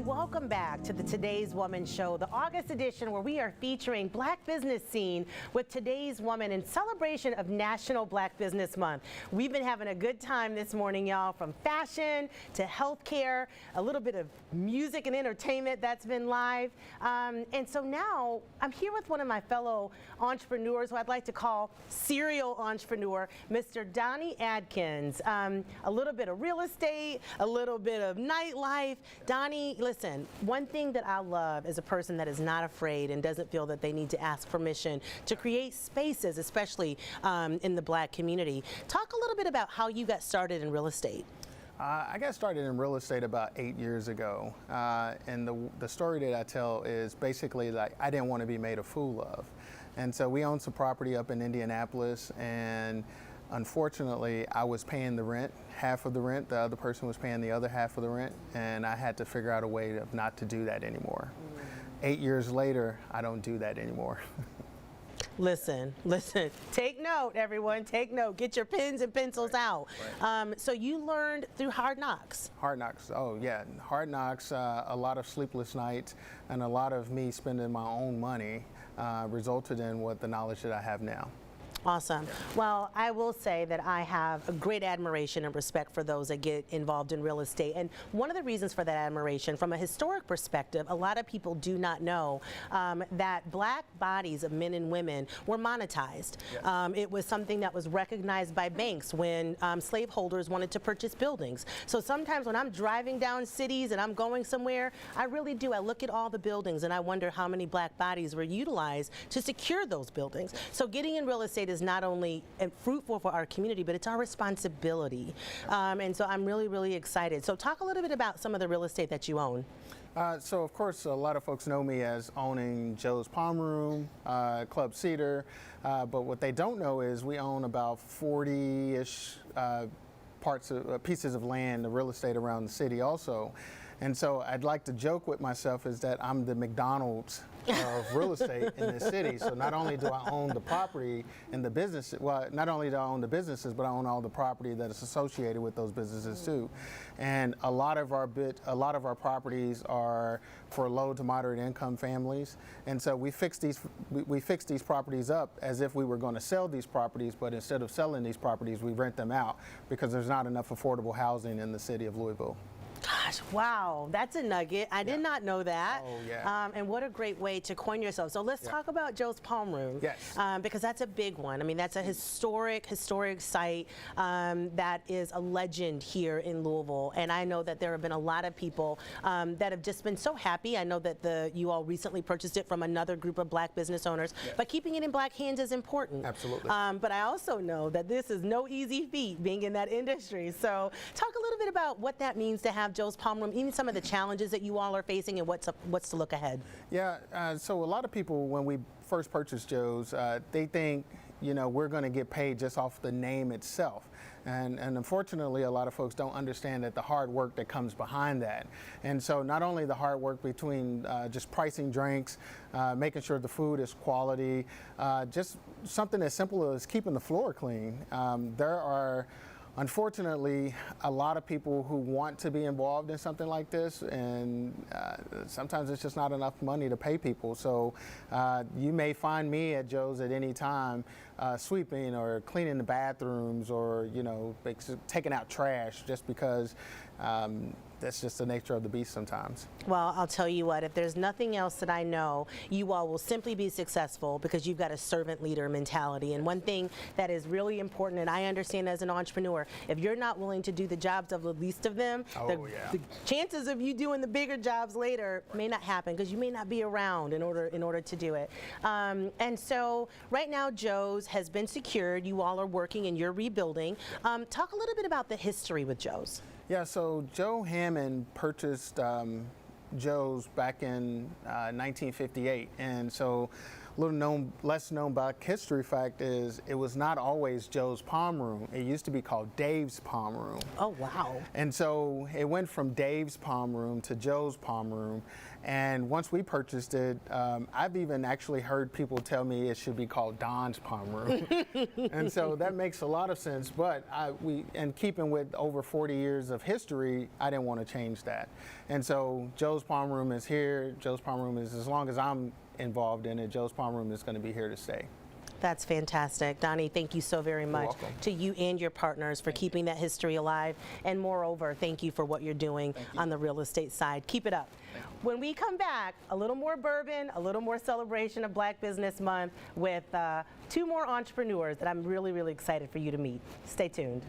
welcome back to the Today's Woman Show, the August edition where we are featuring Black business scene with Today's Woman in celebration of National Black Business Month. We've been having a good time this morning, y'all, from fashion to healthcare, a little bit of music and entertainment that's been live. And so now I'm here with one of my fellow entrepreneurs who I'd like to call serial entrepreneur, Mr. Donnie Adkins. A little bit of real estate, a little bit of nightlife. Donnie, listen, one thing that I love is a person that is not afraid and doesn't feel that they need to ask permission to create spaces, especially in the Black community. Talk a little bit about how you got started in real estate. I got started in real estate about 8 years ago, and the story that I tell is basically like I didn't want to be made a fool of. And so we owned some property up in Indianapolis, and unfortunately, I was paying the rent, half of the rent, the other person was paying the other half of the rent, and I had to figure out a way of not to do that anymore. 8 years later, I don't do that anymore. Listen, take note, everyone, take note. Get your pens and pencils out. Right. So you learned through Hard Knocks. Hard Knocks, oh yeah, Hard Knocks, a lot of sleepless nights and a lot of me spending my own money resulted in what the knowledge that I have now. Awesome. Well, I will say that I have a great admiration and respect for those that get involved in real estate. And one of the reasons for that admiration, from a historic perspective, a lot of people do not know that Black bodies of men and women were monetized. Yes. It was something that was recognized by banks when slaveholders wanted to purchase buildings. So sometimes when I'm driving down cities and I'm going somewhere, I really do. I look at all the buildings and I wonder how many Black bodies were utilized to secure those buildings. So getting in real estate is not only fruitful for our community, but it's our responsibility. And so I'm really, really excited. So talk a little bit about some of the real estate that you own. So of course, a lot of folks know me as owning Joe's Palm Room, Club Cedar, but what they don't know is we own about 40-ish pieces of land, the real estate around the city also. And so I'd like to joke with myself is that I'm the McDonald's of real estate in this city. So not only do I own the property and the business, well, not only do I own the businesses, but I own all the property that is associated with those businesses too. And a lot of our properties are for low to moderate income families. And so we fix these properties up as if we were going to sell these properties, but instead of selling these properties, we rent them out because there's not enough affordable housing in the city of Louisville. Gosh, wow, that's a nugget. I did not know that. Oh, yeah. And what a great way to coin yourself. So let's talk about Joe's Palm Room. Yes. Because that's a big one. I mean, that's a historic site that is a legend here in Louisville. And I know that there have been a lot of people that have just been so happy. I know that you all recently purchased it from another group of Black business owners. Yes. But keeping it in Black hands is important. Absolutely. But I also know that this is no easy feat being in that industry. So talk a little bit about what that means to have Joe's Palm Room, even some of the challenges that you all are facing and what's to look ahead. Yeah, so a lot of people, when we first purchased Joe's, they think, you know, we're going to get paid just off the name itself. And unfortunately, a lot of folks don't understand that the hard work that comes behind that. And so not only the hard work between just pricing drinks, making sure the food is quality, just something as simple as keeping the floor clean. There are unfortunately, a lot of people who want to be involved in something like this, and sometimes it's just not enough money to pay people. So you may find me at Joe's at any time sweeping or cleaning the bathrooms or, you know, taking out trash just because that's just the nature of the beast sometimes. Well, I'll tell you what, if there's nothing else that I know, you all will simply be successful because you've got a servant leader mentality. And one thing that is really important, and I understand as an entrepreneur, if you're not willing to do the jobs of the least of them, the chances of you doing the bigger jobs later may not happen because you may not be around in order to do it. And so right now Joe's has been secured. You all are working and you're rebuilding. Talk a little bit about the history with Joe's. Yeah, so Joe Hammond purchased Joe's back in 1958, and so less known Black history fact is it was not always Joe's Palm Room. It used to be called Dave's Palm Room. Oh, wow. And so it went from Dave's Palm Room to Joe's Palm Room. And once we purchased it, I've even actually heard people tell me it should be called Don's Palm Room. And so that makes a lot of sense. But and keeping with over 40 years of history, I didn't want to change that. And so Joe's Palm Room is here. Joe's Palm Room is, as long as I'm involved in it, Joe's Palm Room is going to be here to stay. That's fantastic. Donnie, thank you so very much welcome. to you and your partners for keeping that history alive. And moreover, thank you for what you're doing on the real estate side. Keep it up. When we come back, a little more bourbon, a little more celebration of Black Business Month with 2 more entrepreneurs that I'm really, really excited for you to meet. Stay tuned.